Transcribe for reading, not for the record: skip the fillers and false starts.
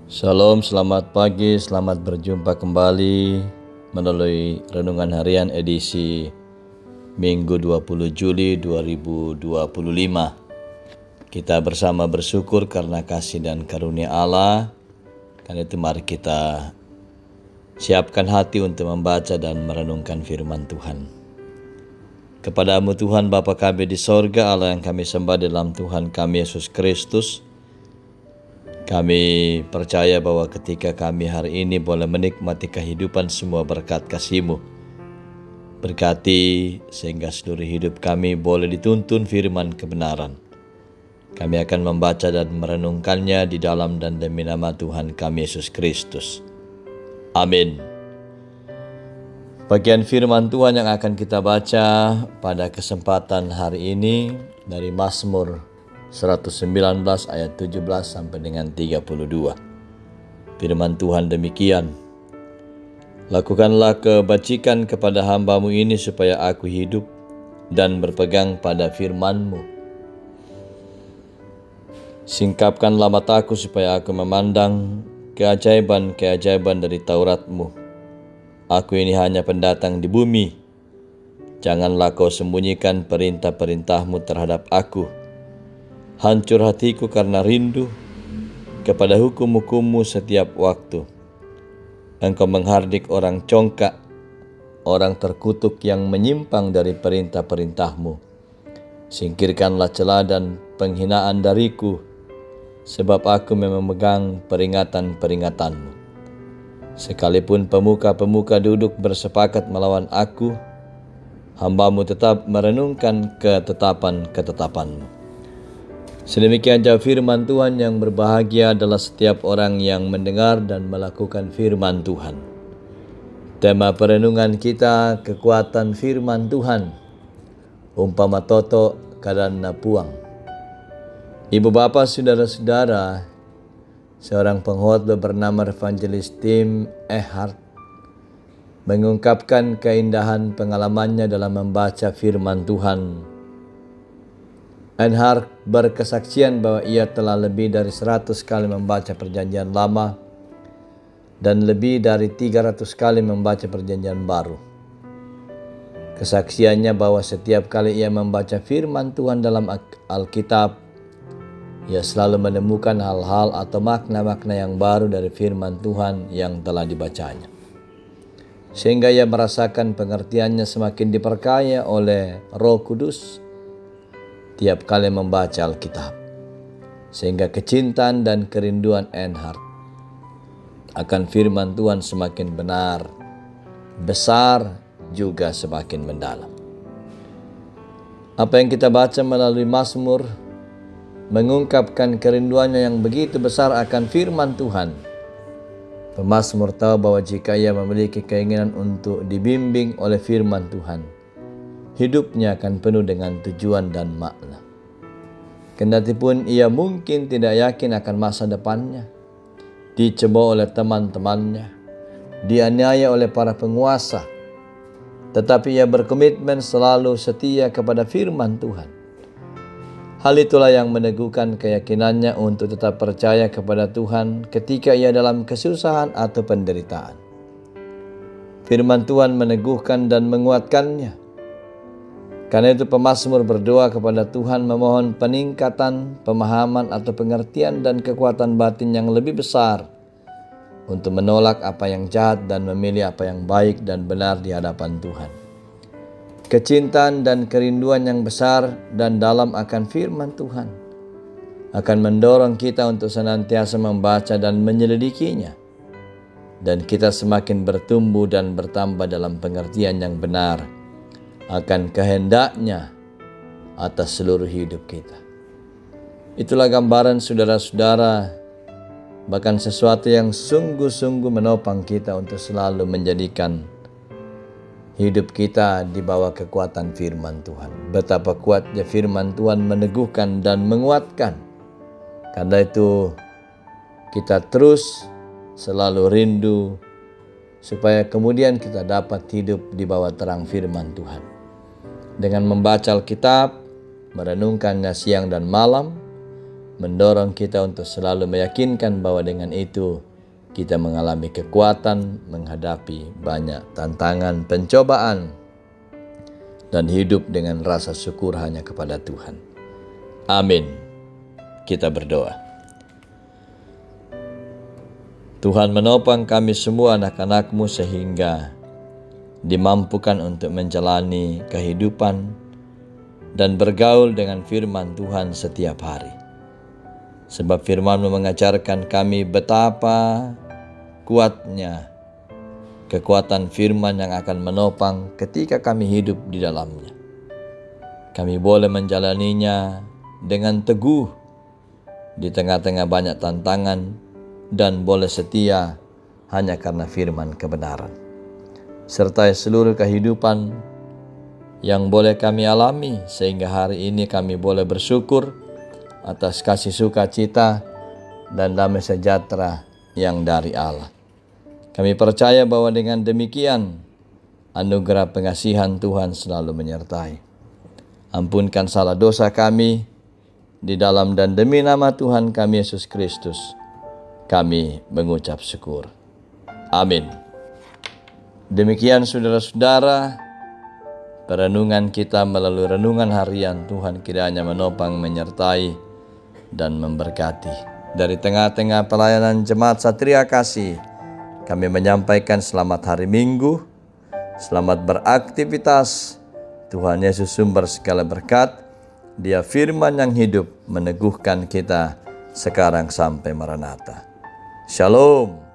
Shalom, selamat pagi, selamat berjumpa kembali melalui Renungan Harian edisi Minggu 20 Juli 2025. Kita bersama bersyukur karena kasih dan karunia Allah. Karena itu mari kita siapkan hati untuk membaca dan merenungkan firman Tuhan. Kepadamu Tuhan Bapa kami di sorga, Allah yang kami sembah dalam Tuhan kami Yesus Kristus. Kami percaya bahwa ketika kami hari ini boleh menikmati kehidupan semua berkat kasih-Mu. Berkati sehingga seluruh hidup kami boleh dituntun firman kebenaran. Kami akan membaca dan merenungkannya di dalam dan demi nama Tuhan kami Yesus Kristus. Amin. Bagian firman Tuhan yang akan kita baca pada kesempatan hari ini dari Mazmur 119 ayat 17 sampai dengan 32. Firman Tuhan demikian. Lakukanlah kebajikan kepada hamba-Mu ini supaya aku hidup dan berpegang pada firman-Mu. Singkapkanlah mataku supaya aku memandang keajaiban-keajaiban dari Taurat-Mu. Aku ini hanya pendatang di bumi. Janganlah Kau sembunyikan perintah-perintah-Mu terhadap aku. Hancur hatiku karena rindu kepada hukum-hukum-Mu setiap waktu. Engkau menghardik orang congkak, orang terkutuk yang menyimpang dari perintah-perintah-Mu. Singkirkanlah celah dan penghinaan dariku, sebab aku memegang peringatan-peringatan-Mu. Sekalipun pemuka-pemuka duduk bersepakat melawan aku, hamba-Mu tetap merenungkan ketetapan-ketetapan-Mu. Sedemikian jauh firman Tuhan. Yang berbahagia adalah setiap orang yang mendengar dan melakukan firman Tuhan. Tema perenungan kita, kekuatan firman Tuhan. Umpama toto kadana puang. Ibu bapak, saudara-saudara, seorang pengkhotbah bernama Evangelis Tim Ehart mengungkapkan keindahan pengalamannya dalam membaca firman Tuhan. Ehart berkesaksian bahwa ia telah lebih dari 100 kali membaca perjanjian lama dan lebih dari 300 kali membaca perjanjian baru. Kesaksiannya bahwa setiap kali ia membaca firman Tuhan dalam Alkitab, ia selalu menemukan hal-hal atau makna-makna yang baru dari firman Tuhan yang telah dibacanya. Sehingga ia merasakan pengertiannya semakin diperkaya oleh Roh Kudus tiap kali membaca Alkitab, sehingga kecintaan dan kerinduan Ehart akan firman Tuhan semakin benar, besar, juga semakin mendalam. Apa yang kita baca melalui Mazmur mengungkapkan kerinduannya yang begitu besar akan firman Tuhan. Pemazmur tahu bahwa jika ia memiliki keinginan untuk dibimbing oleh firman Tuhan, hidupnya akan penuh dengan tujuan dan makna. Kendatipun ia mungkin tidak yakin akan masa depannya, dicemooh oleh teman-temannya, dianiaya oleh para penguasa, tetapi ia berkomitmen selalu setia kepada firman Tuhan. Hal itulah yang meneguhkan keyakinannya untuk tetap percaya kepada Tuhan ketika ia dalam kesusahan atau penderitaan. Firman Tuhan meneguhkan dan menguatkannya. Karena itu pemazmur berdoa kepada Tuhan memohon peningkatan, pemahaman atau pengertian dan kekuatan batin yang lebih besar untuk menolak apa yang jahat dan memilih apa yang baik dan benar di hadapan Tuhan. Kecintaan dan kerinduan yang besar dan dalam akan firman Tuhan akan mendorong kita untuk senantiasa membaca dan menyelidikinya. Dan kita semakin bertumbuh dan bertambah dalam pengertian yang benar akan kehendaknya atas seluruh hidup kita. Itulah gambaran saudara-saudara, bahkan sesuatu yang sungguh-sungguh menopang kita untuk selalu menjadikan hidup kita di bawah kekuatan firman Tuhan. Betapa kuatnya firman Tuhan meneguhkan dan menguatkan. Karena itu kita terus selalu rindu supaya kemudian kita dapat hidup di bawah terang firman Tuhan. Dengan membaca Alkitab, merenungkannya siang dan malam, mendorong kita untuk selalu meyakinkan bahwa dengan itu kita mengalami kekuatan menghadapi banyak tantangan, pencobaan, dan hidup dengan rasa syukur hanya kepada Tuhan. Amin. Kita berdoa. Tuhan menopang kami semua anak-anak-Mu sehingga dimampukan untuk menjalani kehidupan dan bergaul dengan firman Tuhan setiap hari. Sebab firman-Mu mengajarkan kami betapa kuatnya kekuatan firman yang akan menopang ketika kami hidup di dalamnya. Kami boleh menjalaninya dengan teguh di tengah-tengah banyak tantangan dan boleh setia hanya karena firman kebenaran. Serta seluruh kehidupan yang boleh kami alami sehingga hari ini kami boleh bersyukur atas kasih sukacita dan damai sejahtera yang dari Allah. Kami percaya bahwa dengan demikian anugerah pengasihan Tuhan selalu menyertai. Ampunkan salah dosa kami di dalam dan demi nama Tuhan kami Yesus Kristus. Kami mengucap syukur. Amin. Demikian saudara-saudara, perenungan kita melalui renungan harian. Tuhan kiranya menopang, menyertai, dan memberkati. Dari tengah-tengah pelayanan Jemaat Satria Kasih, kami menyampaikan selamat hari Minggu, selamat beraktivitas. Tuhan Yesus sumber segala berkat. Dia firman yang hidup meneguhkan kita sekarang sampai Maranatha. Shalom.